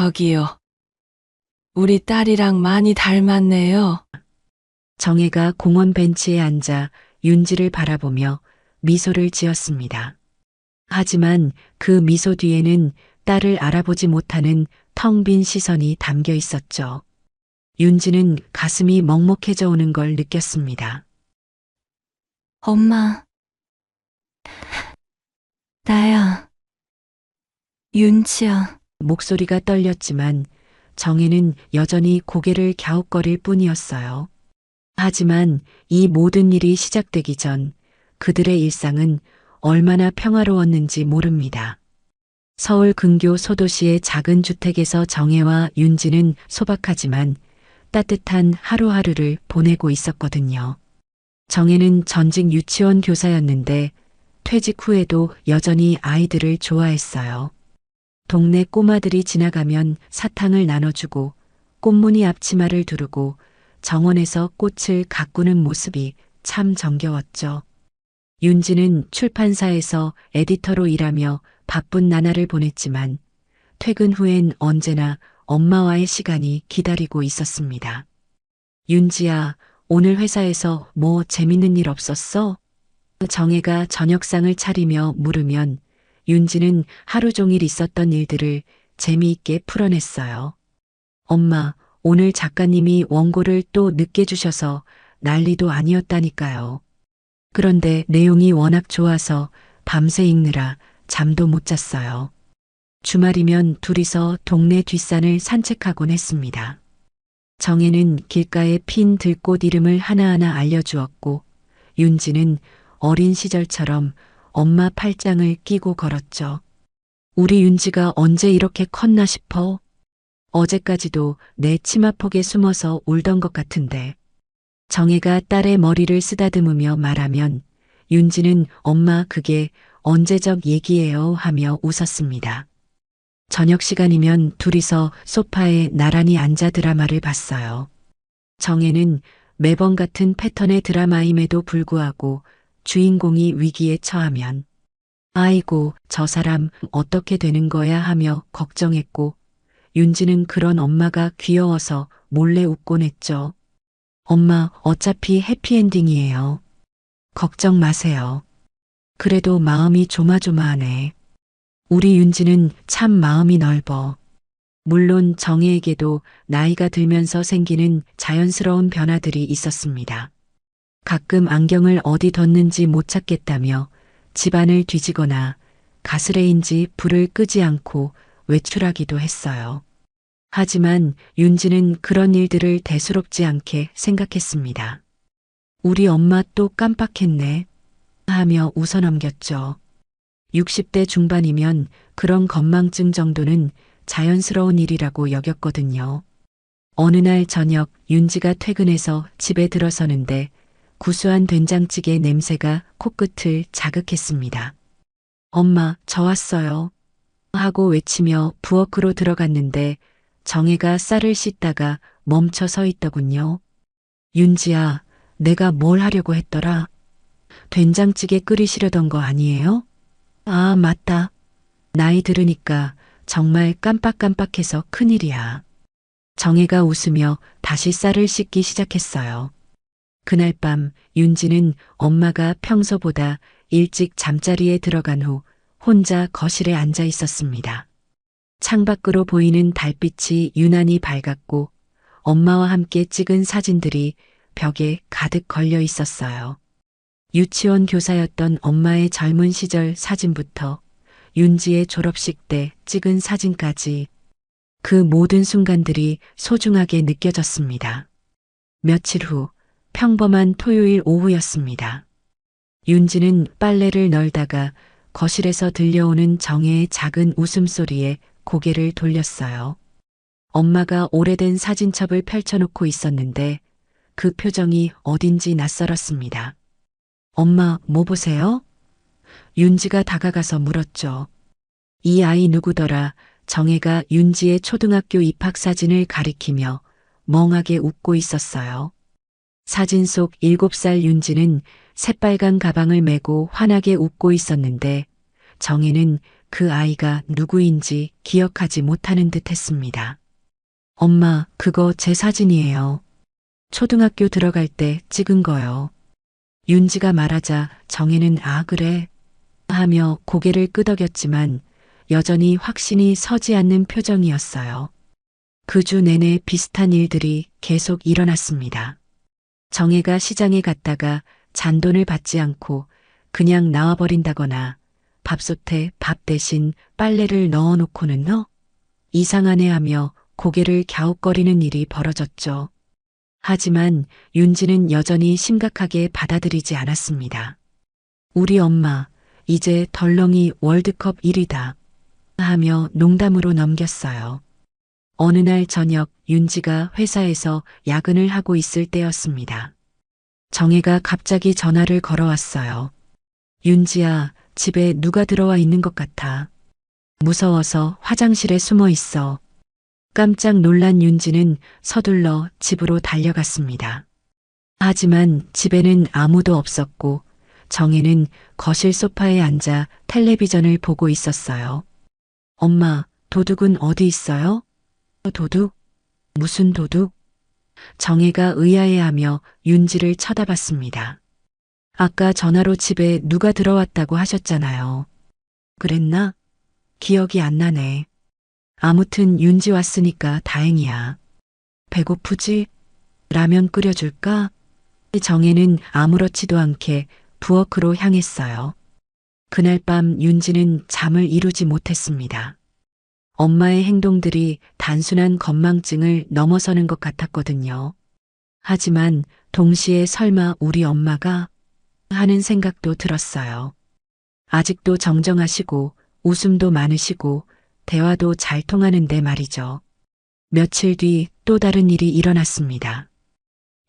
저기요. 우리 딸이랑 많이 닮았네요. 정혜가 공원 벤치에 앉아 윤지를 바라보며 미소를 지었습니다. 하지만 그 미소 뒤에는 딸을 알아보지 못하는 텅 빈 시선이 담겨 있었죠. 윤지는 가슴이 먹먹해져 오는 걸 느꼈습니다. 엄마, 나야. 윤지야. 목소리가 떨렸지만 정혜는 여전히 고개를 갸웃거릴 뿐이었어요. 하지만 이 모든 일이 시작되기 전 그들의 일상은 얼마나 평화로웠는지 모릅니다. 서울 근교 소도시의 작은 주택에서 정혜와 윤지는 소박하지만 따뜻한 하루하루를 보내고 있었거든요. 정혜는 전직 유치원 교사였는데 퇴직 후에도 여전히 아이들을 좋아했어요. 동네 꼬마들이 지나가면 사탕을 나눠주고 꽃무늬 앞치마를 두르고 정원에서 꽃을 가꾸는 모습이 참 정겨웠죠. 윤지는 출판사에서 에디터로 일하며 바쁜 나날을 보냈지만 퇴근 후엔 언제나 엄마와의 시간이 기다리고 있었습니다. 윤지야, 오늘 회사에서 뭐 재밌는 일 없었어? 정혜가 저녁상을 차리며 물으면 윤지는 하루 종일 있었던 일들을 재미있게 풀어냈어요. 엄마, 오늘 작가님이 원고를 또 늦게 주셔서 난리도 아니었다니까요. 그런데 내용이 워낙 좋아서 밤새 읽느라 잠도 못 잤어요. 주말이면 둘이서 동네 뒷산을 산책하곤 했습니다. 정혜는 길가에 핀 들꽃 이름을 하나하나 알려주었고 윤지는 어린 시절처럼 엄마 팔짱을 끼고 걸었죠. 우리 윤지가 언제 이렇게 컸나 싶어? 어제까지도 내 치마폭에 숨어서 울던 것 같은데. 정혜가 딸의 머리를 쓰다듬으며 말하면 윤지는 엄마 그게 언제적 얘기예요 하며 웃었습니다. 저녁 시간이면 둘이서 소파에 나란히 앉아 드라마를 봤어요. 정혜는 매번 같은 패턴의 드라마임에도 불구하고 주인공이 위기에 처하면 아이고 저 사람 어떻게 되는 거야 하며 걱정했고 윤지는 그런 엄마가 귀여워서 몰래 웃곤 했죠. 엄마 어차피 해피엔딩이에요. 걱정 마세요. 그래도 마음이 조마조마하네. 우리 윤지는 참 마음이 넓어. 물론 정혜에게도 나이가 들면서 생기는 자연스러운 변화들이 있었습니다. 가끔 안경을 어디 뒀는지 못 찾겠다며 집안을 뒤지거나 가스레인지 불을 끄지 않고 외출하기도 했어요. 하지만 윤지는 그런 일들을 대수롭지 않게 생각했습니다. 우리 엄마 또 깜빡했네 하며 웃어넘겼죠. 60대 중반이면 그런 건망증 정도는 자연스러운 일이라고 여겼거든요. 어느 날 저녁 윤지가 퇴근해서 집에 들어서는데 구수한 된장찌개 냄새가 코끝을 자극했습니다. 엄마, 저 왔어요. 하고 외치며 부엌으로 들어갔는데 정혜가 쌀을 씻다가 멈춰 서 있더군요. 윤지야, 내가 뭘 하려고 했더라? 된장찌개 끓이시려던 거 아니에요? 아, 맞다. 나이 들으니까 정말 깜빡깜빡해서 큰일이야. 정혜가 웃으며 다시 쌀을 씻기 시작했어요. 그날 밤 윤지는 엄마가 평소보다 일찍 잠자리에 들어간 후 혼자 거실에 앉아 있었습니다. 창밖으로 보이는 달빛이 유난히 밝았고 엄마와 함께 찍은 사진들이 벽에 가득 걸려 있었어요. 유치원 교사였던 엄마의 젊은 시절 사진부터 윤지의 졸업식 때 찍은 사진까지 그 모든 순간들이 소중하게 느껴졌습니다. 며칠 후 평범한 토요일 오후였습니다. 윤지는 빨래를 널다가 거실에서 들려오는 정혜의 작은 웃음소리에 고개를 돌렸어요. 엄마가 오래된 사진첩을 펼쳐놓고 있었는데 그 표정이 어딘지 낯설었습니다. 엄마, 뭐 보세요? 윤지가 다가가서 물었죠. 이 아이 누구더라? 정혜가 윤지의 초등학교 입학 사진을 가리키며 멍하게 웃고 있었어요. 사진 속 7살 윤지는 새빨간 가방을 메고 환하게 웃고 있었는데 정혜는 그 아이가 누구인지 기억하지 못하는 듯 했습니다. 엄마, 그거 제 사진이에요. 초등학교 들어갈 때 찍은 거요. 윤지가 말하자 정혜는 아, 그래? 하며 고개를 끄덕였지만 여전히 확신이 서지 않는 표정이었어요. 그 주 내내 비슷한 일들이 계속 일어났습니다. 정혜가 시장에 갔다가 잔돈을 받지 않고 그냥 나와버린다거나 밥솥에 밥 대신 빨래를 넣어놓고는 이상하네 하며 고개를 갸웃거리는 일이 벌어졌죠. 하지만 윤지는 여전히 심각하게 받아들이지 않았습니다. 우리 엄마, 이제 덜렁이 월드컵 1위다 하며 농담으로 넘겼어요. 어느 날 저녁 윤지가 회사에서 야근을 하고 있을 때였습니다. 정혜가 갑자기 전화를 걸어왔어요. 윤지야, 집에 누가 들어와 있는 것 같아. 무서워서 화장실에 숨어 있어. 깜짝 놀란 윤지는 서둘러 집으로 달려갔습니다. 하지만 집에는 아무도 없었고 정혜는 거실 소파에 앉아 텔레비전을 보고 있었어요. 엄마, 도둑은 어디 있어요? 도둑? 무슨 도둑? 정혜가 의아해하며 윤지를 쳐다봤습니다. 아까 전화로 집에 누가 들어왔다고 하셨잖아요. 그랬나? 기억이 안 나네. 아무튼 윤지 왔으니까 다행이야. 배고프지? 라면 끓여줄까? 정혜는 아무렇지도 않게 부엌으로 향했어요. 그날 밤 윤지는 잠을 이루지 못했습니다. 엄마의 행동들이 단순한 건망증을 넘어서는 것 같았거든요. 하지만 동시에 설마 우리 엄마가 하는 생각도 들었어요. 아직도 정정하시고 웃음도 많으시고 대화도 잘 통하는데 말이죠. 며칠 뒤 또 다른 일이 일어났습니다.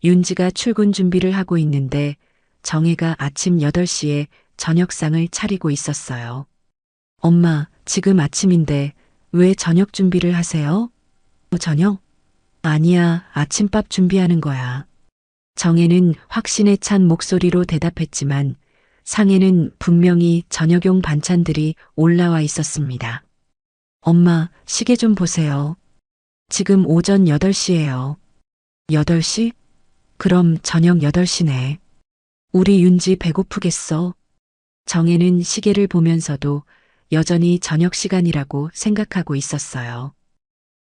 윤지가 출근 준비를 하고 있는데 정혜가 아침 8시에 저녁상을 차리고 있었어요. 엄마, 지금 아침인데 왜 저녁 준비를 하세요? 저녁? 아니야, 아침밥 준비하는 거야. 정혜는 확신에 찬 목소리로 대답했지만 상에는 분명히 저녁용 반찬들이 올라와 있었습니다. 엄마, 시계 좀 보세요. 지금 오전 8시예요. 8시? 그럼 저녁 8시네. 우리 윤지 배고프겠어. 정혜는 시계를 보면서도 여전히 저녁 시간이라고 생각하고 있었어요.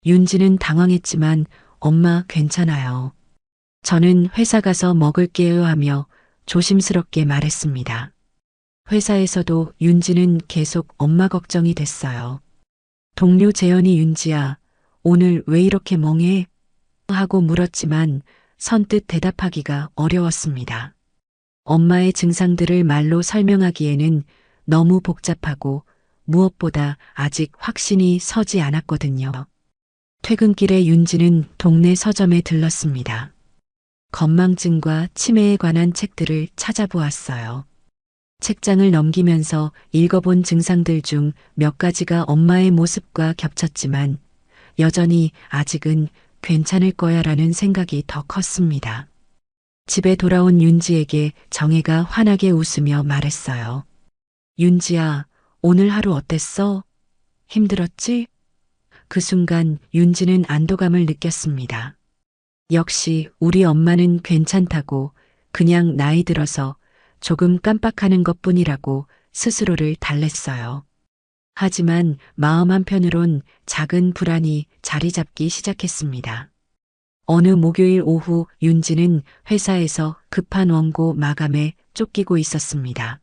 윤지는 당황했지만 엄마 괜찮아요. 저는 회사 가서 먹을게요 하며 조심스럽게 말했습니다. 회사에서도 윤지는 계속 엄마 걱정이 됐어요. 동료 재현이 윤지야, 오늘 왜 이렇게 멍해? 하고 물었지만 선뜻 대답하기가 어려웠습니다. 엄마의 증상들을 말로 설명하기에는 너무 복잡하고 무엇보다 아직 확신이 서지 않았거든요. 퇴근길에 윤지는 동네 서점에 들렀습니다. 건망증과 치매에 관한 책들을 찾아보았어요. 책장을 넘기면서 읽어본 증상들 중 몇 가지가 엄마의 모습과 겹쳤지만 여전히 아직은 괜찮을 거야 라는 생각이 더 컸습니다. 집에 돌아온 윤지에게 정혜가 환하게 웃으며 말했어요. 윤지야, 오늘 하루 어땠어? 힘들었지? 그 순간 윤지는 안도감을 느꼈습니다. 역시 우리 엄마는 괜찮다고 그냥 나이 들어서 조금 깜빡하는 것뿐이라고 스스로를 달랬어요. 하지만 마음 한편으론 작은 불안이 자리 잡기 시작했습니다. 어느 목요일 오후 윤지는 회사에서 급한 원고 마감에 쫓기고 있었습니다.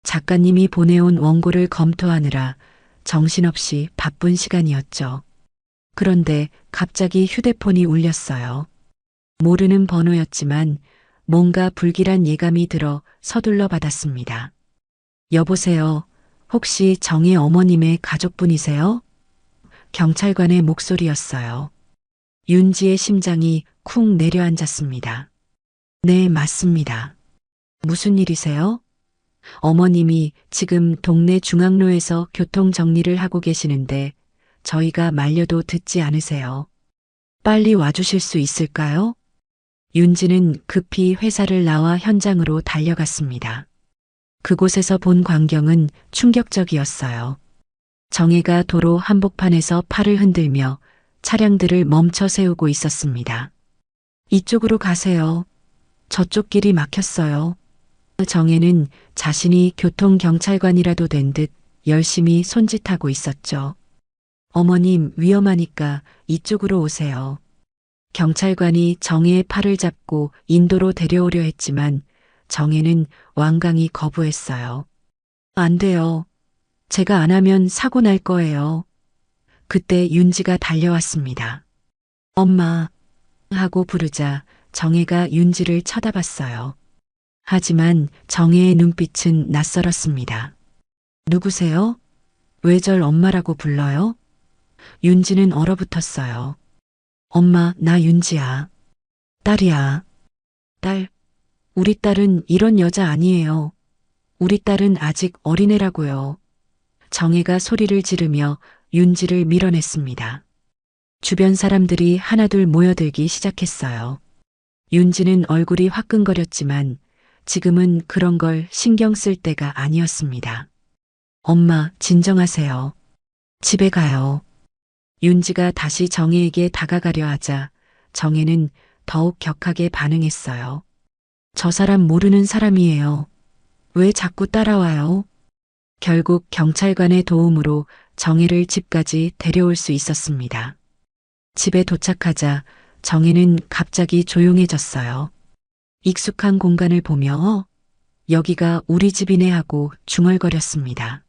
작가님이 보내온 원고를 검토하느라 정신없이 바쁜 시간이었죠. 그런데 갑자기 휴대폰이 울렸어요. 모르는 번호였지만 뭔가 불길한 예감이 들어 서둘러 받았습니다. 여보세요. 혹시 정혜 어머님의 가족분이세요? 경찰관의 목소리였어요. 윤지의 심장이 쿵 내려앉았습니다. 네, 맞습니다. 무슨 일이세요? 어머님이 지금 동네 중앙로에서 교통 정리를 하고 계시는데 저희가 말려도 듣지 않으세요. 빨리 와주실 수 있을까요? 윤지는 급히 회사를 나와 현장으로 달려갔습니다. 그곳에서 본 광경은 충격적이었어요. 정혜가 도로 한복판에서 팔을 흔들며 차량들을 멈춰 세우고 있었습니다. 이쪽으로 가세요. 저쪽 길이 막혔어요. 정혜는 자신이 교통경찰관이라도 된 듯 열심히 손짓하고 있었죠. 어머님, 위험하니까 이쪽으로 오세요. 경찰관이 정혜의 팔을 잡고 인도로 데려오려 했지만 정혜는 완강히 거부했어요. 안 돼요. 제가 안 하면 사고 날 거예요. 그때 윤지가 달려왔습니다. 엄마 하고 부르자 정혜가 윤지를 쳐다봤어요. 하지만 정혜의 눈빛은 낯설었습니다. 누구세요? 왜 절 엄마라고 불러요? 윤지는 얼어붙었어요. 엄마, 나 윤지야. 딸이야. 딸, 우리 딸은 이런 여자 아니에요. 우리 딸은 아직 어린애라고요. 정혜가 소리를 지르며 윤지를 밀어냈습니다. 주변 사람들이 하나둘 모여들기 시작했어요. 윤지는 얼굴이 화끈거렸지만 지금은 그런 걸 신경 쓸 때가 아니었습니다. 엄마, 진정하세요. 집에 가요. 윤지가 다시 정혜에게 다가가려 하자 정혜는 더욱 격하게 반응했어요. 저 사람 모르는 사람이에요. 왜 자꾸 따라와요? 결국 경찰관의 도움으로 정혜를 집까지 데려올 수 있었습니다. 집에 도착하자 정혜는 갑자기 조용해졌어요. 익숙한 공간을 보며 여기가 우리 집이네 하고 중얼거렸습니다.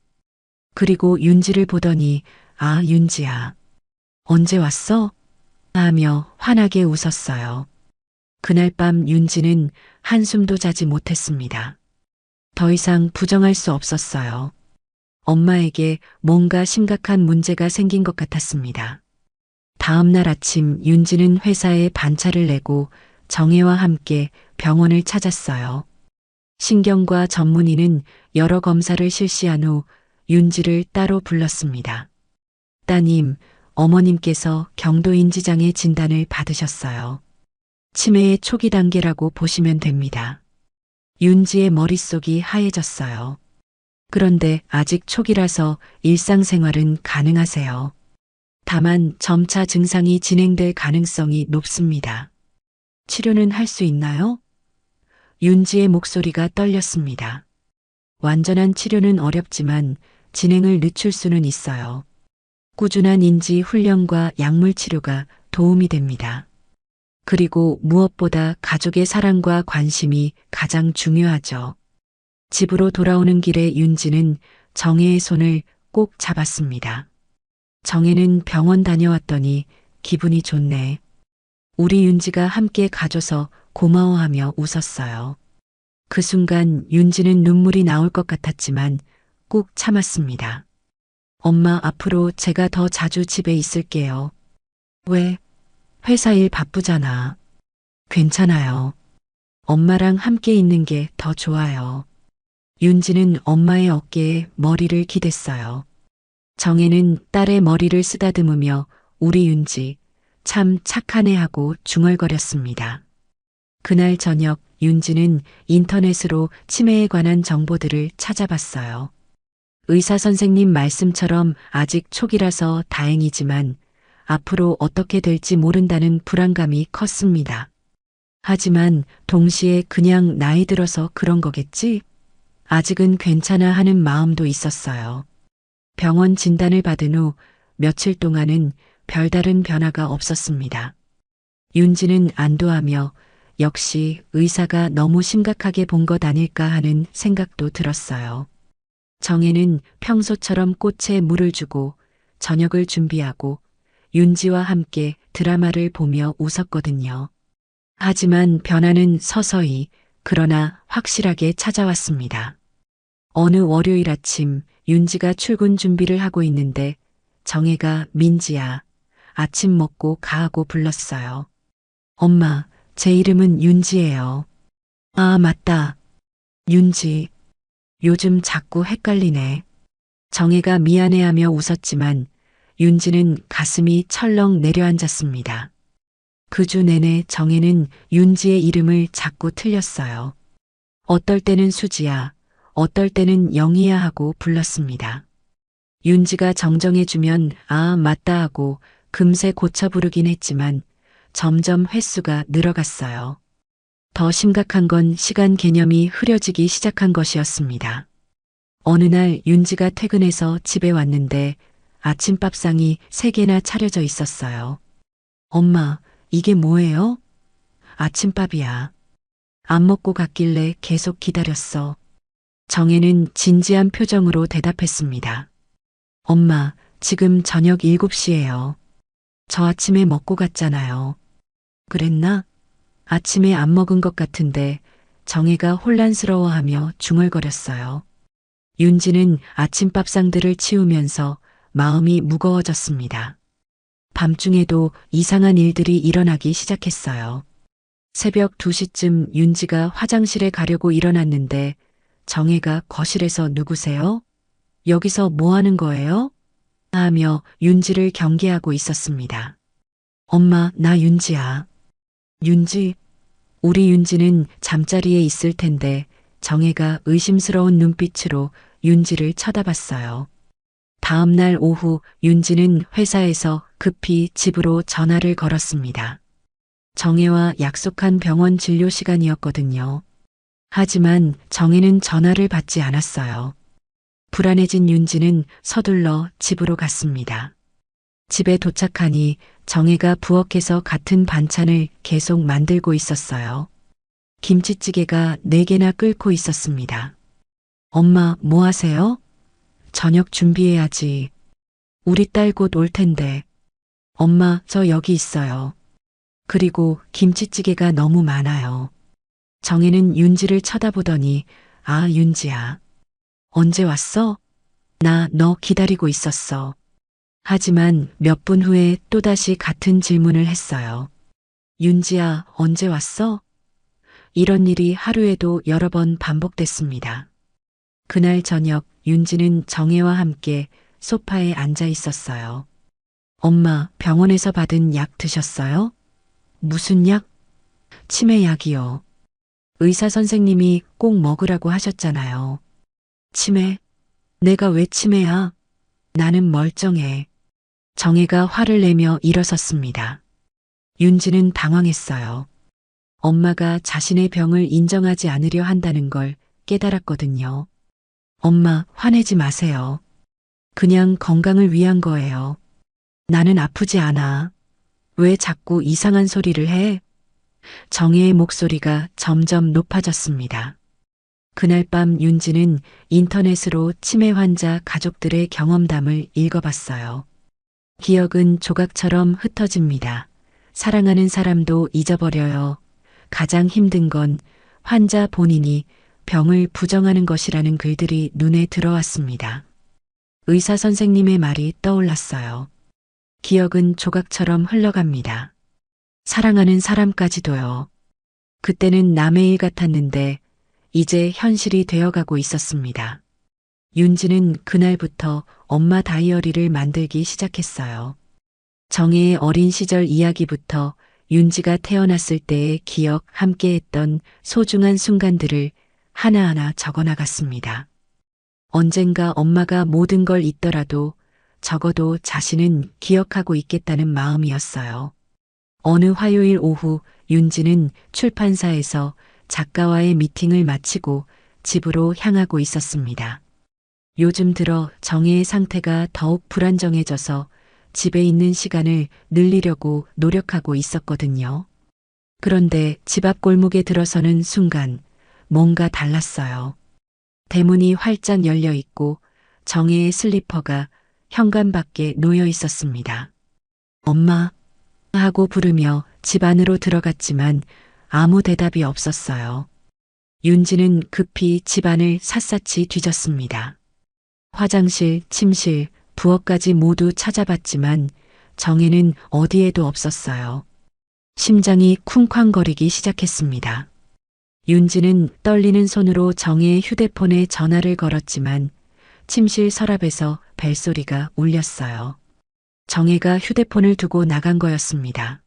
그리고 윤지를 보더니 아, 윤지야. 언제 왔어? 하며 환하게 웃었어요. 그날 밤 윤지는 한숨도 자지 못했습니다. 더 이상 부정할 수 없었어요. 엄마에게 뭔가 심각한 문제가 생긴 것 같았습니다. 다음 날 아침 윤지는 회사에 반차를 내고 정혜와 함께 병원을 찾았어요. 신경과 전문의는 여러 검사를 실시한 후 윤지를 따로 불렀습니다. 따님, 어머님께서 경도인지장애 진단을 받으셨어요. 치매의 초기 단계라고 보시면 됩니다. 윤지의 머릿속이 하얘졌어요. 그런데 아직 초기라서 일상생활은 가능하세요. 다만 점차 증상이 진행될 가능성이 높습니다. 치료는 할 수 있나요? 윤지의 목소리가 떨렸습니다. 완전한 치료는 어렵지만 진행을 늦출 수는 있어요. 꾸준한 인지 훈련과 약물 치료가 도움이 됩니다. 그리고 무엇보다 가족의 사랑과 관심이 가장 중요하죠. 집으로 돌아오는 길에 윤지는 정혜의 손을 꼭 잡았습니다. 정혜는 병원 다녀왔더니 기분이 좋네. 우리 윤지가 함께 가줘서 고마워하며 웃었어요. 그 순간 윤지는 눈물이 나올 것 같았지만 꾹 참았습니다. 엄마, 앞으로 제가 더 자주 집에 있을게요. 왜? 회사 일 바쁘잖아. 괜찮아요. 엄마랑 함께 있는 게 더 좋아요. 윤지는 엄마의 어깨에 머리를 기댔어요. 정혜는 딸의 머리를 쓰다듬으며 우리 윤지, 참 착하네 하고 중얼거렸습니다. 그날 저녁 윤지는 인터넷으로 치매에 관한 정보들을 찾아봤어요. 의사 선생님 말씀처럼 아직 초기라서 다행이지만 앞으로 어떻게 될지 모른다는 불안감이 컸습니다. 하지만 동시에 그냥 나이 들어서 그런 거겠지? 아직은 괜찮아 하는 마음도 있었어요. 병원 진단을 받은 후 며칠 동안은 별다른 변화가 없었습니다. 윤지는 안도하며 역시 의사가 너무 심각하게 본 것 아닐까 하는 생각도 들었어요. 정혜는 평소처럼 꽃에 물을 주고 저녁을 준비하고 윤지와 함께 드라마를 보며 웃었거든요. 하지만 변화는 서서히 그러나 확실하게 찾아왔습니다. 어느 월요일 아침 윤지가 출근 준비를 하고 있는데 정혜가 민지야, 아침 먹고 가하고 불렀어요. 엄마, 제 이름은 윤지예요. 아, 맞다. 윤지. 요즘 자꾸 헷갈리네. 정혜가 미안해하며 웃었지만 윤지는 가슴이 철렁 내려앉았습니다. 그 주 내내 정혜는 윤지의 이름을 자꾸 틀렸어요. 어떨 때는 수지야, 어떨 때는 영희야 하고 불렀습니다. 윤지가 정정해주면 아, 맞다 하고 금세 고쳐 부르긴 했지만 점점 횟수가 늘어갔어요. 더 심각한 건 시간 개념이 흐려지기 시작한 것이었습니다. 어느 날 윤지가 퇴근해서 집에 왔는데 아침밥상이 3개나 차려져 있었어요. 엄마, 이게 뭐예요? 아침밥이야. 안 먹고 갔길래 계속 기다렸어. 정혜는 진지한 표정으로 대답했습니다. 엄마, 지금 저녁 7시예요. 저 아침에 먹고 갔잖아요. 그랬나? 아침에 안 먹은 것 같은데 정혜가 혼란스러워하며 중얼거렸어요. 윤지는 아침밥상들을 치우면서 마음이 무거워졌습니다. 밤중에도 이상한 일들이 일어나기 시작했어요. 새벽 2시쯤 윤지가 화장실에 가려고 일어났는데 정혜가 거실에서 누구세요? 여기서 뭐 하는 거예요? 하며 윤지를 경계하고 있었습니다. 엄마, 나 윤지야. 윤지? 우리 윤지는 잠자리에 있을 텐데 정혜가 의심스러운 눈빛으로 윤지를 쳐다봤어요. 다음 날 오후 윤지는 회사에서 급히 집으로 전화를 걸었습니다. 정혜와 약속한 병원 진료 시간이었거든요. 하지만 정혜는 전화를 받지 않았어요. 불안해진 윤지는 서둘러 집으로 갔습니다. 집에 도착하니 정혜가 부엌에서 같은 반찬을 계속 만들고 있었어요. 김치찌개가 4개나 끓고 있었습니다. 엄마, 뭐 하세요? 저녁 준비해야지. 우리 딸 곧 올 텐데. 엄마, 저 여기 있어요. 그리고 김치찌개가 너무 많아요. 정혜는 윤지를 쳐다보더니 아, 윤지야. 언제 왔어? 나 너 기다리고 있었어. 하지만 몇 분 후에 또다시 같은 질문을 했어요. 윤지야, 언제 왔어? 이런 일이 하루에도 여러 번 반복됐습니다. 그날 저녁 윤지는 정혜와 함께 소파에 앉아 있었어요. 엄마, 병원에서 받은 약 드셨어요? 무슨 약? 치매약이요. 의사 선생님이 꼭 먹으라고 하셨잖아요. 치매? 내가 왜 치매야? 나는 멀쩡해. 정혜가 화를 내며 일어섰습니다. 윤지는 당황했어요. 엄마가 자신의 병을 인정하지 않으려 한다는 걸 깨달았거든요. 엄마, 화내지 마세요. 그냥 건강을 위한 거예요. 나는 아프지 않아. 왜 자꾸 이상한 소리를 해? 정혜의 목소리가 점점 높아졌습니다. 그날 밤 윤지는 인터넷으로 치매 환자 가족들의 경험담을 읽어봤어요. 기억은 조각처럼 흩어집니다. 사랑하는 사람도 잊어버려요. 가장 힘든 건 환자 본인이 병을 부정하는 것이라는 글들이 눈에 들어왔습니다. 의사 선생님의 말이 떠올랐어요. 기억은 조각처럼 흘러갑니다. 사랑하는 사람까지도요. 그때는 남의 일 같았는데 이제 현실이 되어가고 있었습니다. 윤지는 그날부터 엄마 다이어리를 만들기 시작했어요. 정혜의 어린 시절 이야기부터 윤지가 태어났을 때의 기억, 함께했던 소중한 순간들을 하나하나 적어나갔습니다. 언젠가 엄마가 모든 걸 잊더라도 적어도 자신은 기억하고 있겠다는 마음이었어요. 어느 화요일 오후 윤지는 출판사에서 작가와의 미팅을 마치고 집으로 향하고 있었습니다. 요즘 들어 정혜의 상태가 더욱 불안정해져서 집에 있는 시간을 늘리려고 노력하고 있었거든요. 그런데 집 앞 골목에 들어서는 순간 뭔가 달랐어요. 대문이 활짝 열려 있고 정혜의 슬리퍼가 현관 밖에 놓여 있었습니다. 엄마 하고 부르며 집 안으로 들어갔지만 아무 대답이 없었어요. 윤지는 급히 집안을 샅샅이 뒤졌습니다. 화장실, 침실, 부엌까지 모두 찾아봤지만 정혜는 어디에도 없었어요. 심장이 쿵쾅거리기 시작했습니다. 윤지는 떨리는 손으로 정혜의 휴대폰에 전화를 걸었지만 침실 서랍에서 벨소리가 울렸어요. 정혜가 휴대폰을 두고 나간 거였습니다.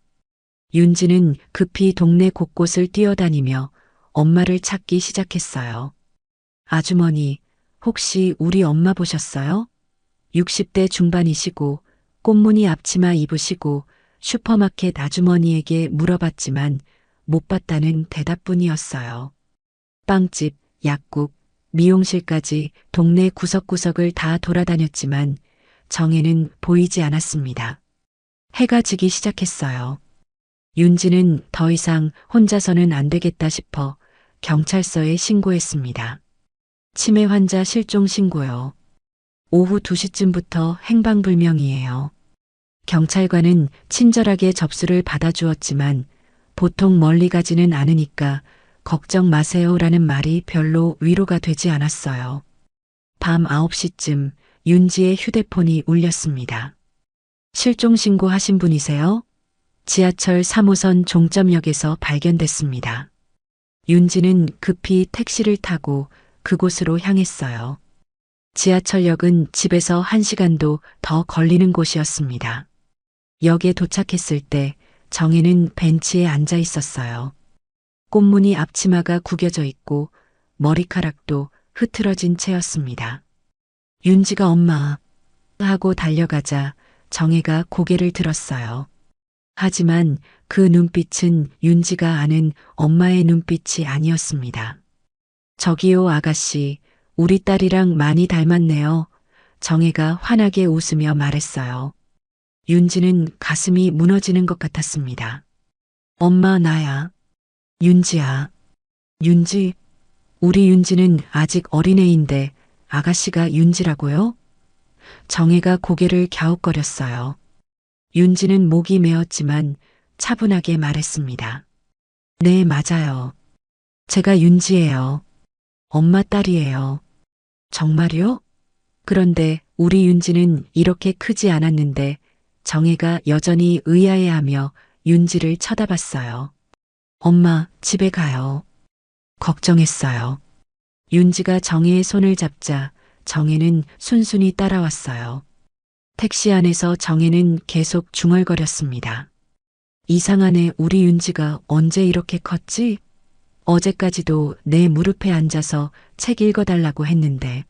윤지는 급히 동네 곳곳을 뛰어다니며 엄마를 찾기 시작했어요. 아주머니, 혹시 우리 엄마 보셨어요? 60대 중반이시고 꽃무늬 앞치마 입으시고 슈퍼마켓 아주머니에게 물어봤지만 못 봤다는 대답뿐이었어요. 빵집, 약국, 미용실까지 동네 구석구석을 다 돌아다녔지만 정혜는 보이지 않았습니다. 해가 지기 시작했어요. 윤지는 더 이상 혼자서는 안 되겠다 싶어 경찰서에 신고했습니다. 치매 환자 실종 신고요. 오후 2시쯤부터 행방불명이에요. 경찰관은 친절하게 접수를 받아주었지만 보통 멀리 가지는 않으니까 걱정 마세요라는 말이 별로 위로가 되지 않았어요. 밤 9시쯤 윤지의 휴대폰이 울렸습니다. 실종 신고하신 분이세요? 지하철 3호선 종점역에서 발견됐습니다. 윤지는 급히 택시를 타고 그곳으로 향했어요. 지하철역은 집에서 1시간도 더 걸리는 곳이었습니다. 역에 도착했을 때 정혜는 벤치에 앉아 있었어요. 꽃무늬 앞치마가 구겨져 있고 머리카락도 흐트러진 채였습니다. 윤지가 엄마 하고 달려가자 정혜가 고개를 들었어요. 하지만 그 눈빛은 윤지가 아는 엄마의 눈빛이 아니었습니다. 저기요 아가씨, 우리 딸이랑 많이 닮았네요. 정혜가 환하게 웃으며 말했어요. 윤지는 가슴이 무너지는 것 같았습니다. 엄마 나야. 윤지야. 윤지? 우리 윤지는 아직 어린애인데 아가씨가 윤지라고요? 정혜가 고개를 갸웃거렸어요. 윤지는 목이 메었지만 차분하게 말했습니다. 네, 맞아요. 제가 윤지예요. 엄마 딸이에요. 정말요? 그런데 우리 윤지는 이렇게 크지 않았는데 정혜가 여전히 의아해하며 윤지를 쳐다봤어요. 엄마, 집에 가요. 걱정했어요. 윤지가 정혜의 손을 잡자 정혜는 순순히 따라왔어요. 택시 안에서 정혜는 계속 중얼거렸습니다. 이상하네, 우리 윤지가 언제 이렇게 컸지? 어제까지도 내 무릎에 앉아서 책 읽어달라고 했는데.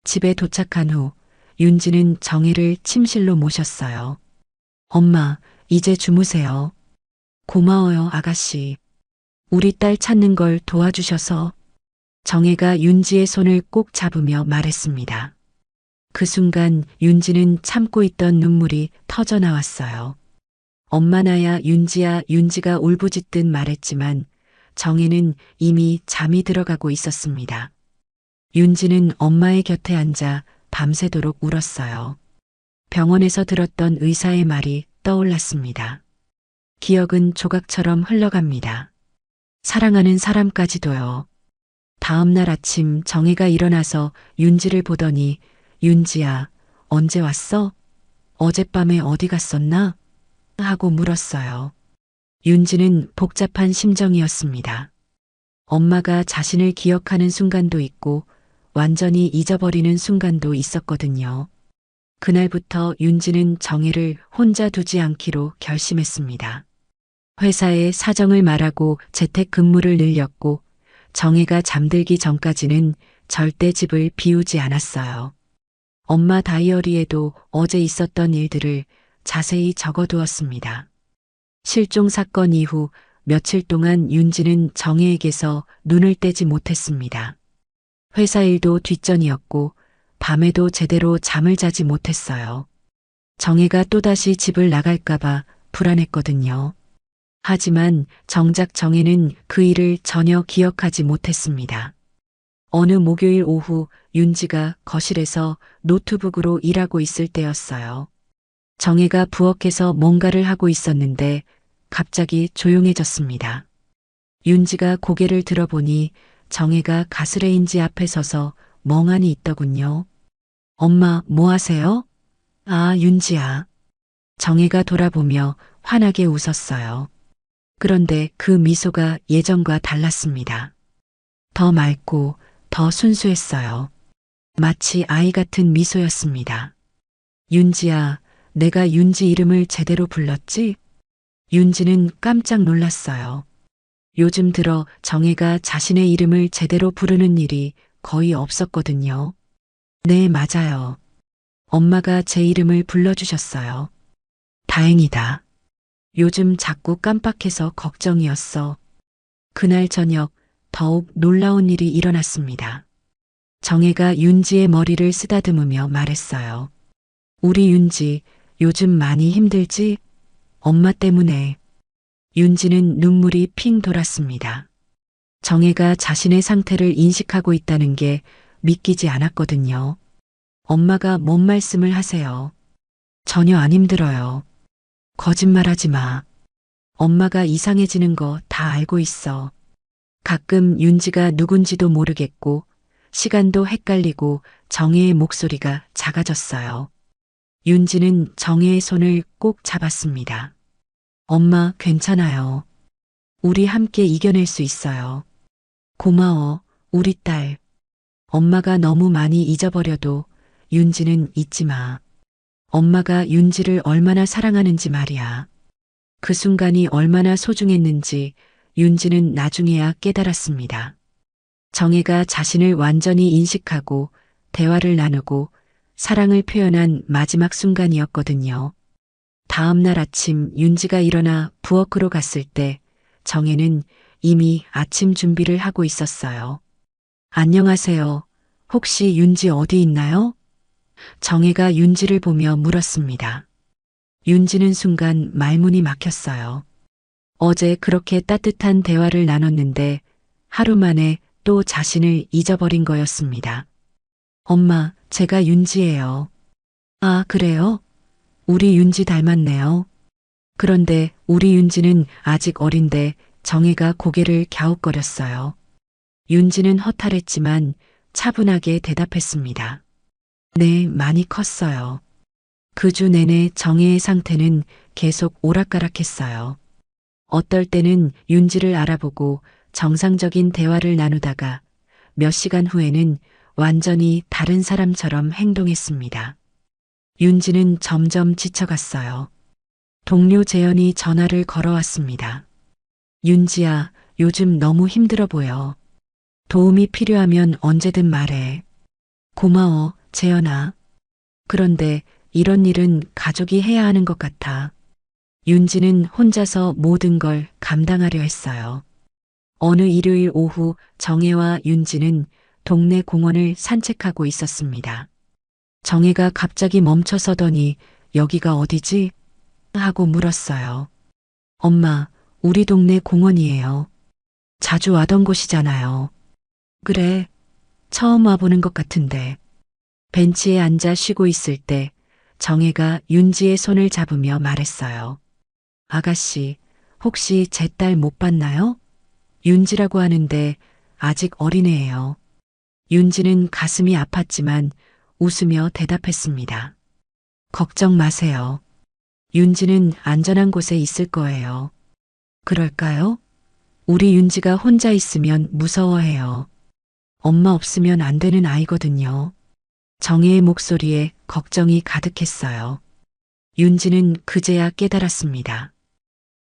집에 도착한 후 윤지는 정혜를 침실로 모셨어요. 엄마, 이제 주무세요. 고마워요, 아가씨. 우리 딸 찾는 걸 도와주셔서. 정혜가 윤지의 손을 꼭 잡으며 말했습니다. 그 순간 윤지는 참고 있던 눈물이 터져 나왔어요. 엄마 나야 윤지야. 윤지가 울부짖듯 말했지만 정혜는 이미 잠이 들어가고 있었습니다. 윤지는 엄마의 곁에 앉아 밤새도록 울었어요. 병원에서 들었던 의사의 말이 떠올랐습니다. 기억은 조각처럼 흘러갑니다. 사랑하는 사람까지도요. 다음 날 아침 정혜가 일어나서 윤지를 보더니 윤지야, 언제 왔어? 어젯밤에 어디 갔었나? 하고 물었어요. 윤지는 복잡한 심정이었습니다. 엄마가 자신을 기억하는 순간도 있고 완전히 잊어버리는 순간도 있었거든요. 그날부터 윤지는 정혜를 혼자 두지 않기로 결심했습니다. 회사에 사정을 말하고 재택근무를 늘렸고 정혜가 잠들기 전까지는 절대 집을 비우지 않았어요. 엄마 다이어리에도 어제 있었던 일들을 자세히 적어두었습니다. 실종 사건 이후 며칠 동안 윤지는 정혜에게서 눈을 떼지 못했습니다. 회사 일도 뒷전이었고 밤에도 제대로 잠을 자지 못했어요. 정혜가 또다시 집을 나갈까봐 불안했거든요. 하지만 정작 정혜는 그 일을 전혀 기억하지 못했습니다. 어느 목요일 오후 윤지가 거실에서 노트북으로 일하고 있을 때였어요. 정혜가 부엌에서 뭔가를 하고 있었는데 갑자기 조용해졌습니다. 윤지가 고개를 들어보니 정혜가 가스레인지 앞에 서서 멍하니 있더군요. 엄마, 뭐 하세요? 아, 윤지야. 정혜가 돌아보며 환하게 웃었어요. 그런데 그 미소가 예전과 달랐습니다. 더 맑고 더 순수했어요. 마치 아이 같은 미소였습니다. 윤지야, 내가 윤지 이름을 제대로 불렀지? 윤지는 깜짝 놀랐어요. 요즘 들어 정혜가 자신의 이름을 제대로 부르는 일이 거의 없었거든요. 네, 맞아요. 엄마가 제 이름을 불러주셨어요. 다행이다. 요즘 자꾸 깜빡해서 걱정이었어. 그날 저녁 더욱 놀라운 일이 일어났습니다. 정혜가 윤지의 머리를 쓰다듬으며 말했어요. 우리 윤지, 요즘 많이 힘들지? 엄마 때문에. 윤지는 눈물이 핑 돌았습니다. 정혜가 자신의 상태를 인식하고 있다는 게 믿기지 않았거든요. 엄마가 뭔 말씀을 하세요? 전혀 안 힘들어요. 거짓말하지 마. 엄마가 이상해지는 거 다 알고 있어. 가끔 윤지가 누군지도 모르겠고 시간도 헷갈리고 정혜의 목소리가 작아졌어요. 윤지는 정혜의 손을 꼭 잡았습니다. 엄마, 괜찮아요. 우리 함께 이겨낼 수 있어요. 고마워, 우리 딸. 엄마가 너무 많이 잊어버려도 윤지는 잊지 마. 엄마가 윤지를 얼마나 사랑하는지 말이야. 그 순간이 얼마나 소중했는지 윤지는 나중에야 깨달았습니다. 정혜가 자신을 완전히 인식하고 대화를 나누고 사랑을 표현한 마지막 순간이었거든요. 다음 날 아침 윤지가 일어나 부엌으로 갔을 때 정혜는 이미 아침 준비를 하고 있었어요. 안녕하세요. 혹시 윤지 어디 있나요? 정혜가 윤지를 보며 물었습니다. 윤지는 순간 말문이 막혔어요. 어제 그렇게 따뜻한 대화를 나눴는데 하루 만에 또 자신을 잊어버린 거였습니다. 엄마, 제가 윤지예요. 아, 그래요? 우리 윤지 닮았네요. 그런데 우리 윤지는 아직 어린데 정혜가 고개를 갸웃거렸어요. 윤지는 허탈했지만 차분하게 대답했습니다. 네, 많이 컸어요. 그 주 내내 정혜의 상태는 계속 오락가락했어요. 어떨 때는 윤지를 알아보고 정상적인 대화를 나누다가 몇 시간 후에는 완전히 다른 사람처럼 행동했습니다. 윤지는 점점 지쳐갔어요. 동료 재현이 전화를 걸어왔습니다. 윤지야, 요즘 너무 힘들어 보여. 도움이 필요하면 언제든 말해. 고마워, 재현아. 그런데 이런 일은 가족이 해야 하는 것 같아. 윤지는 혼자서 모든 걸 감당하려 했어요. 어느 일요일 오후 정혜와 윤지는 동네 공원을 산책하고 있었습니다. 정혜가 갑자기 멈춰서더니 여기가 어디지? 하고 물었어요. 엄마, 우리 동네 공원이에요. 자주 와던 곳이잖아요. 그래, 처음 와보는 것 같은데. 벤치에 앉아 쉬고 있을 때 정혜가 윤지의 손을 잡으며 말했어요. 아가씨, 혹시 제 딸 못 봤나요? 윤지라고 하는데 아직 어린애예요. 윤지는 가슴이 아팠지만 웃으며 대답했습니다. 걱정 마세요. 윤지는 안전한 곳에 있을 거예요. 그럴까요? 우리 윤지가 혼자 있으면 무서워해요. 엄마 없으면 안 되는 아이거든요. 정혜의 목소리에 걱정이 가득했어요. 윤지는 그제야 깨달았습니다.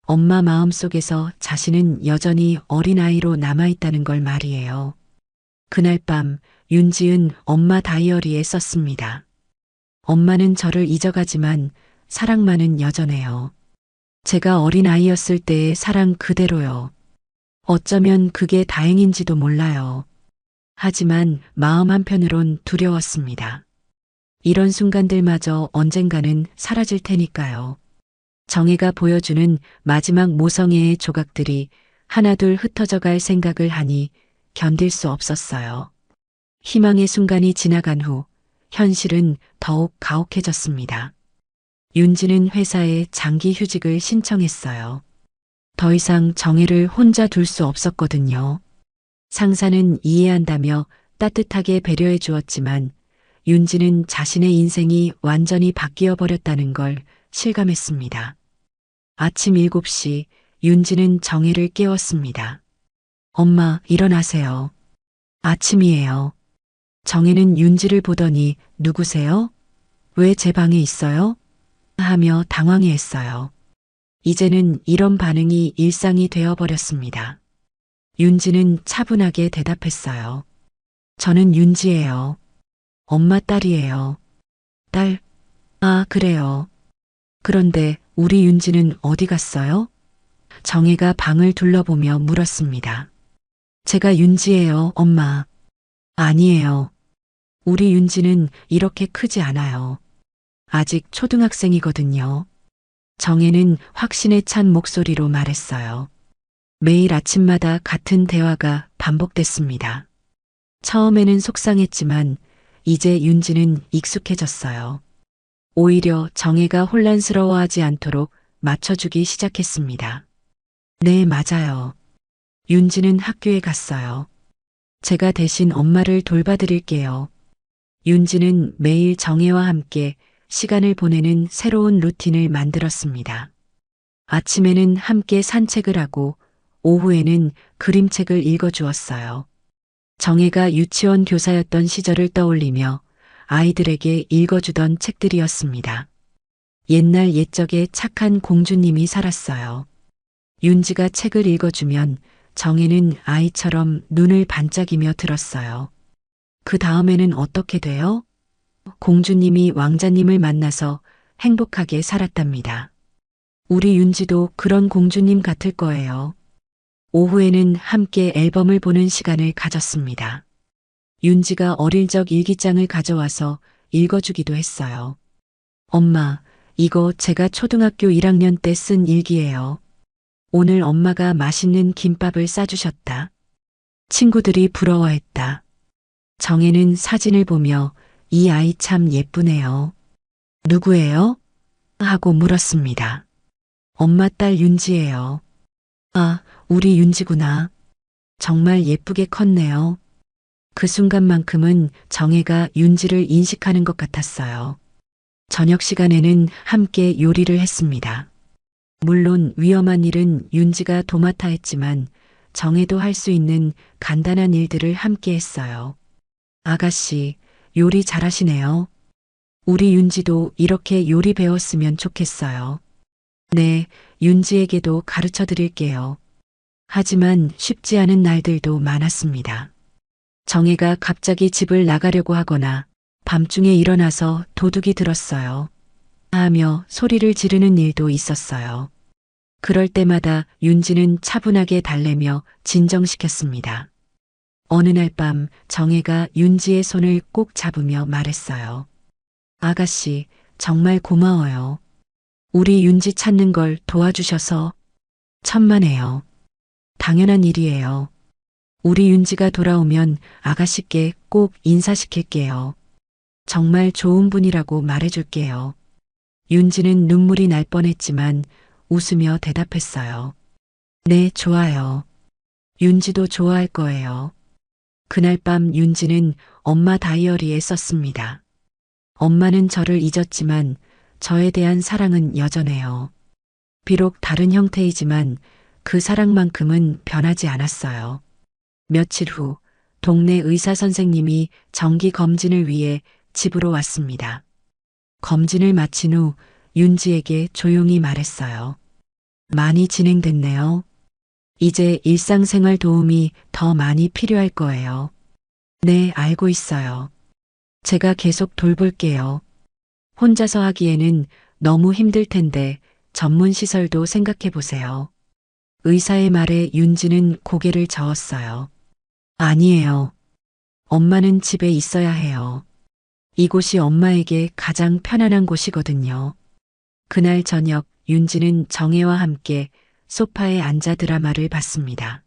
엄마 마음속에서 자신은 여전히 어린아이로 남아있다는 걸 말이에요. 그날 밤 윤지은 엄마 다이어리에 썼습니다. 엄마는 저를 잊어가지만 사랑만은 여전해요. 제가 어린아이였을 때의 사랑 그대로요. 어쩌면 그게 다행인지도 몰라요. 하지만 마음 한편으론 두려웠습니다. 이런 순간들마저 언젠가는 사라질 테니까요. 정혜가 보여주는 마지막 모성애의 조각들이 하나둘 흩어져 갈 생각을 하니 견딜 수 없었어요. 희망의 순간이 지나간 후 현실은 더욱 가혹해졌습니다. 윤지는 회사에 장기 휴직을 신청했어요. 더 이상 정혜를 혼자 둘 수 없었거든요. 상사는 이해한다며 따뜻하게 배려해 주었지만 윤지는 자신의 인생이 완전히 바뀌어 버렸다는 걸 실감했습니다. 아침 7시 윤지는 정혜를 깨웠습니다. 엄마, 일어나세요. 아침이에요. 정혜는 윤지를 보더니 누구세요? 왜 제 방에 있어요? 하며 당황해했어요. 이제는 이런 반응이 일상이 되어버렸습니다. 윤지는 차분하게 대답했어요. 저는 윤지예요. 엄마 딸이에요. 딸. 아, 그래요. 그런데 우리 윤지는 어디 갔어요? 정혜가 방을 둘러보며 물었습니다. 제가 윤지예요, 엄마. 아니에요. 우리 윤지는 이렇게 크지 않아요. 아직 초등학생이거든요. 정혜는 확신에 찬 목소리로 말했어요. 매일 아침마다 같은 대화가 반복됐습니다. 처음에는 속상했지만 이제 윤지는 익숙해졌어요. 오히려 정혜가 혼란스러워하지 않도록 맞춰주기 시작했습니다. 네, 맞아요. 윤지는 학교에 갔어요. 제가 대신 엄마를 돌봐드릴게요. 윤지는 매일 정혜와 함께 시간을 보내는 새로운 루틴을 만들었습니다. 아침에는 함께 산책을 하고 오후에는 그림책을 읽어주었어요. 정혜가 유치원 교사였던 시절을 떠올리며 아이들에게 읽어주던 책들이었습니다. 옛날 옛적에 착한 공주님이 살았어요. 윤지가 책을 읽어주면 정혜는 아이처럼 눈을 반짝이며 들었어요. 그 다음에는 어떻게 돼요? 공주님이 왕자님을 만나서 행복하게 살았답니다. 우리 윤지도 그런 공주님 같을 거예요. 오후에는 함께 앨범을 보는 시간을 가졌습니다. 윤지가 어릴 적 일기장을 가져와서 읽어주기도 했어요. 엄마, 이거 제가 초등학교 1학년 때 쓴 일기예요. 오늘 엄마가 맛있는 김밥을 싸주셨다. 친구들이 부러워했다. 정혜는 사진을 보며 이 아이 참 예쁘네요. 누구예요? 하고 물었습니다. 엄마 딸 윤지예요. 아, 우리 윤지구나. 정말 예쁘게 컸네요. 그 순간만큼은 정혜가 윤지를 인식하는 것 같았어요. 저녁 시간에는 함께 요리를 했습니다. 물론 위험한 일은 윤지가 도맡아 했지만 정혜도 할 수 있는 간단한 일들을 함께 했어요. 아가씨, 요리 잘하시네요. 우리 윤지도 이렇게 요리 배웠으면 좋겠어요. 네, 윤지에게도 가르쳐 드릴게요. 하지만 쉽지 않은 날들도 많았습니다. 정혜가 갑자기 집을 나가려고 하거나 밤중에 일어나서 도둑이 들었어요. 하며 소리를 지르는 일도 있었어요. 그럴 때마다 윤지는 차분하게 달래며 진정시켰습니다. 어느 날 밤 정혜가 윤지의 손을 꼭 잡으며 말했어요. 아가씨, 정말 고마워요. 우리 윤지 찾는 걸 도와주셔서 천만에요. 당연한 일이에요. 우리 윤지가 돌아오면 아가씨께 꼭 인사시킬게요. 정말 좋은 분이라고 말해줄게요. 윤지는 눈물이 날 뻔했지만 웃으며 대답했어요. 네, 좋아요. 윤지도 좋아할 거예요. 그날 밤 윤지는 엄마 다이어리에 썼습니다. 엄마는 저를 잊었지만 저에 대한 사랑은 여전해요. 비록 다른 형태이지만 그 사랑만큼은 변하지 않았어요. 며칠 후 동네 의사 선생님이 정기 검진을 위해 집으로 왔습니다. 검진을 마친 후 윤지에게 조용히 말했어요. 많이 진행됐네요. 이제 일상생활 도움이 더 많이 필요할 거예요. 네, 알고 있어요. 제가 계속 돌볼게요. 혼자서 하기에는 너무 힘들 텐데 전문 시설도 생각해 보세요. 의사의 말에 윤지는 고개를 저었어요. 아니에요. 엄마는 집에 있어야 해요. 이곳이 엄마에게 가장 편안한 곳이거든요. 그날 저녁 윤지는 정혜와 함께 소파에 앉아 드라마를 봤습니다.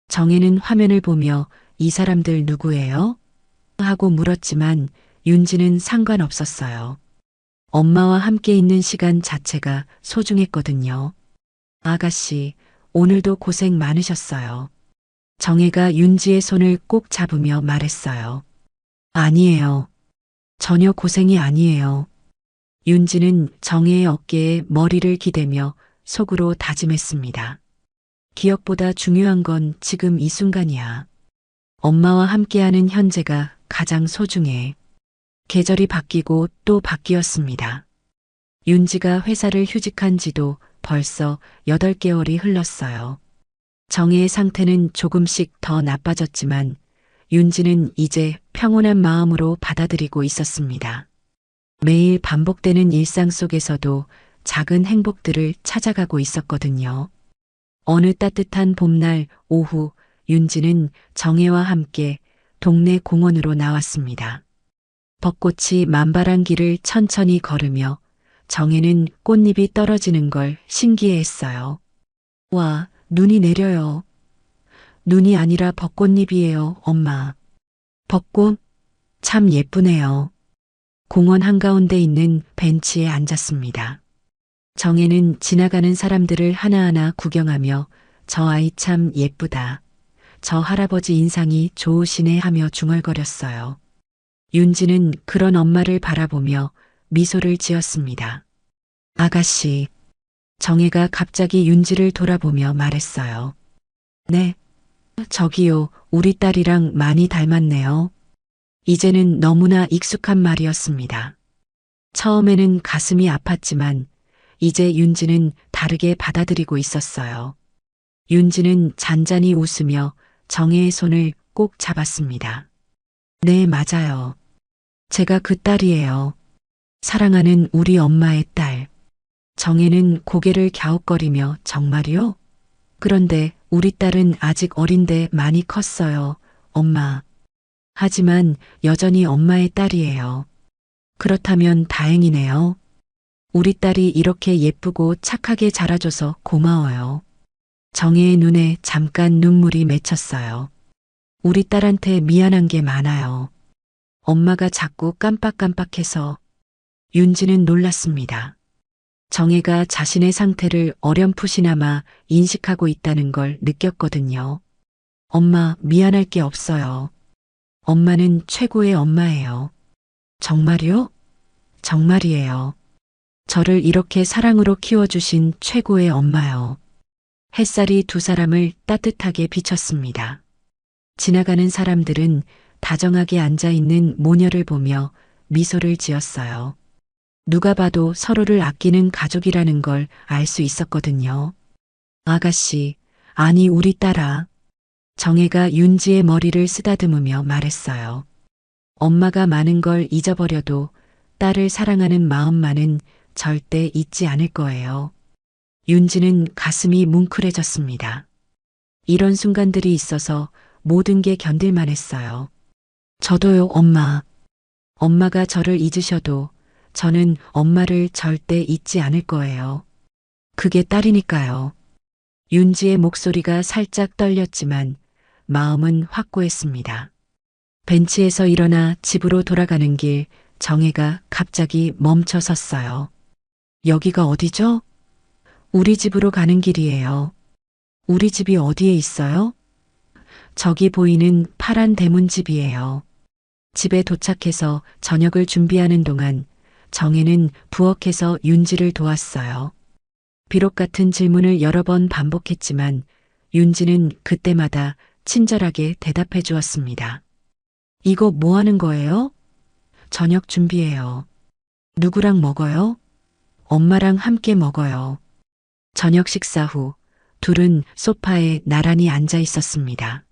정혜는 화면을 보며 이 사람들 누구예요? 하고 물었지만 윤지는 상관없었어요. 엄마와 함께 있는 시간 자체가 소중했거든요. 아가씨, 오늘도 고생 많으셨어요. 정혜가 윤지의 손을 꼭 잡으며 말했어요. 아니에요. 전혀 고생이 아니에요. 윤지는 정혜의 어깨에 머리를 기대며 속으로 다짐했습니다. 기억보다 중요한 건 지금 이 순간이야. 엄마와 함께하는 현재가 가장 소중해. 계절이 바뀌고 또 바뀌었습니다. 윤지가 회사를 휴직한 지도 벌써 8개월이 흘렀어요. 정혜의 상태는 조금씩 더 나빠졌지만 윤지는 이제 평온한 마음으로 받아들이고 있었습니다. 매일 반복되는 일상 속에서도 작은 행복들을 찾아가고 있었거든요. 어느 따뜻한 봄날 오후 윤지는 정혜와 함께 동네 공원으로 나왔습니다. 벚꽃이 만발한 길을 천천히 걸으며 정혜는 꽃잎이 떨어지는 걸 신기해했어요. 와, 눈이 내려요. 눈이 아니라 벚꽃잎이에요, 엄마. 벚꽃? 참 예쁘네요. 공원 한가운데 있는 벤치에 앉았습니다. 정혜는 지나가는 사람들을 하나하나 구경하며 저 아이 참 예쁘다. 저 할아버지 인상이 좋으시네 하며 중얼거렸어요. 윤지는 그런 엄마를 바라보며 미소를 지었습니다. 아가씨. 정혜가 갑자기 윤지를 돌아보며 말했어요. 네. 저기요, 우리 딸이랑 많이 닮았네요. 이제는 너무나 익숙한 말이었습니다. 처음에는 가슴이 아팠지만 이제 윤지는 다르게 받아들이고 있었어요. 윤지는 잔잔히 웃으며 정혜의 손을 꼭 잡았습니다. 네, 맞아요. 제가 그 딸이에요. 사랑하는 우리 엄마의 딸. 정혜는 고개를 갸웃거리며 정말이요? 그런데 우리 딸은 아직 어린데 많이 컸어요, 엄마. 하지만 여전히 엄마의 딸이에요. 그렇다면 다행이네요. 우리 딸이 이렇게 예쁘고 착하게 자라줘서 고마워요. 정혜의 눈에 잠깐 눈물이 맺혔어요. 우리 딸한테 미안한 게 많아요. 엄마가 자꾸 깜빡깜빡해서. 윤지는 놀랐습니다. 정혜가 자신의 상태를 어렴풋이나마 인식하고 있다는 걸 느꼈거든요. 엄마, 미안할 게 없어요. 엄마는 최고의 엄마예요. 정말이요? 정말이에요. 저를 이렇게 사랑으로 키워주신 최고의 엄마요. 햇살이 두 사람을 따뜻하게 비쳤습니다. 지나가는 사람들은 다정하게 앉아있는 모녀를 보며 미소를 지었어요. 누가 봐도 서로를 아끼는 가족이라는 걸 알 수 있었거든요. 아가씨, 아니 우리 딸아. 정혜가 윤지의 머리를 쓰다듬으며 말했어요. 엄마가 많은 걸 잊어버려도 딸을 사랑하는 마음만은 절대 잊지 않을 거예요. 윤지는 가슴이 뭉클해졌습니다. 이런 순간들이 있어서 모든 게 견딜만 했어요. 저도요, 엄마. 엄마가 저를 잊으셔도 저는 엄마를 절대 잊지 않을 거예요. 그게 딸이니까요. 윤지의 목소리가 살짝 떨렸지만 마음은 확고했습니다. 벤치에서 일어나 집으로 돌아가는 길 정혜가 갑자기 멈춰 섰어요. 여기가 어디죠? 우리 집으로 가는 길이에요. 우리 집이 어디에 있어요? 저기 보이는 파란 대문집이에요. 집에 도착해서 저녁을 준비하는 동안 정혜는 부엌에서 윤지를 도왔어요. 비록 같은 질문을 여러 번 반복했지만 윤지는 그때마다 친절하게 대답해 주었습니다. 이거 뭐 하는 거예요? 저녁 준비해요. 누구랑 먹어요? 엄마랑 함께 먹어요. 저녁 식사 후 둘은 소파에 나란히 앉아 있었습니다.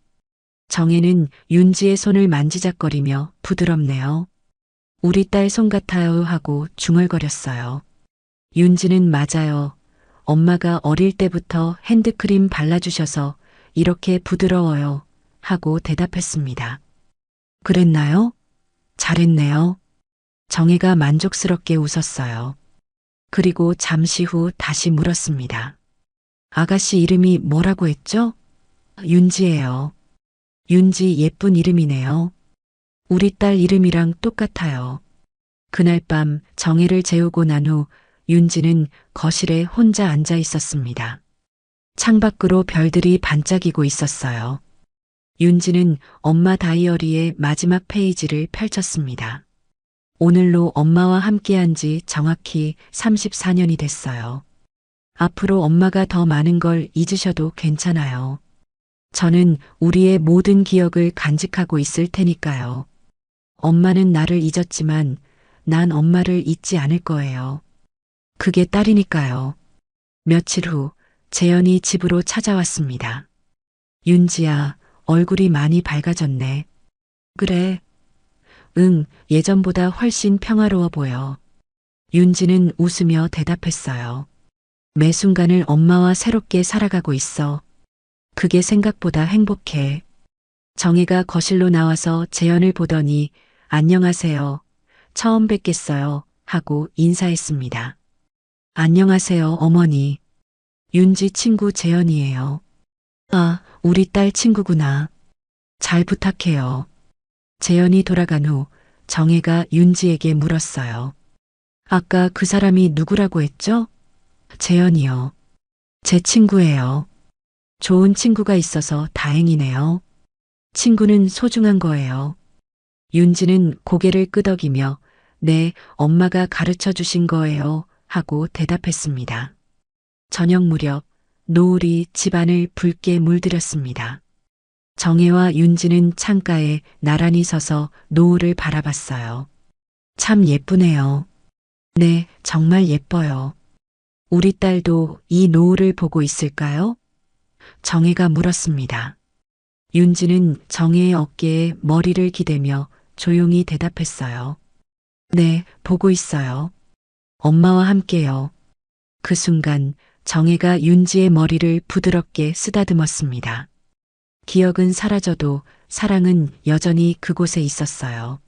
정혜는 윤지의 손을 만지작거리며 부드럽네요. 우리 딸 손 같아요 하고 중얼거렸어요. 윤지는 맞아요. 엄마가 어릴 때부터 핸드크림 발라주셔서 이렇게 부드러워요 하고 대답했습니다. 그랬나요? 잘했네요. 정혜가 만족스럽게 웃었어요. 그리고 잠시 후 다시 물었습니다. 아가씨 이름이 뭐라고 했죠? 윤지예요. 윤지 예쁜 이름이네요. 우리 딸 이름이랑 똑같아요. 그날 밤 정혜를 재우고 난 후 윤지는 거실에 혼자 앉아 있었습니다. 창밖으로 별들이 반짝이고 있었어요. 윤지는 엄마 다이어리의 마지막 페이지를 펼쳤습니다. 오늘로 엄마와 함께한 지 정확히 34년이 됐어요. 앞으로 엄마가 더 많은 걸 잊으셔도 괜찮아요. 저는 우리의 모든 기억을 간직하고 있을 테니까요. 엄마는 나를 잊었지만 난 엄마를 잊지 않을 거예요. 그게 딸이니까요. 며칠 후 재현이 집으로 찾아왔습니다. 윤지야, 얼굴이 많이 밝아졌네. 그래. 응, 예전보다 훨씬 평화로워 보여. 윤지는 웃으며 대답했어요. 매 순간을 엄마와 새롭게 살아가고 있어. 그게 생각보다 행복해. 정혜가 거실로 나와서 재현을 보더니 안녕하세요. 처음 뵙겠어요. 하고 인사했습니다. 안녕하세요, 어머니. 윤지 친구 재현이에요. 아, 우리 딸 친구구나. 잘 부탁해요. 재현이 돌아간 후 정혜가 윤지에게 물었어요. 아까 그 사람이 누구라고 했죠? 재현이요. 제 친구예요. 좋은 친구가 있어서 다행이네요. 친구는 소중한 거예요. 윤지는 고개를 끄덕이며 네, 엄마가 가르쳐 주신 거예요. 하고 대답했습니다. 저녁 무렵 노을이 집안을 붉게 물들였습니다. 정혜와 윤지는 창가에 나란히 서서 노을을 바라봤어요. 참 예쁘네요. 네, 정말 예뻐요. 우리 딸도 이 노을을 보고 있을까요? 정혜가 물었습니다. 윤지는 정혜의 어깨에 머리를 기대며 조용히 대답했어요. 네, 보고 있어요. 엄마와 함께요. 그 순간 정혜가 윤지의 머리를 부드럽게 쓰다듬었습니다. 기억은 사라져도 사랑은 여전히 그곳에 있었어요.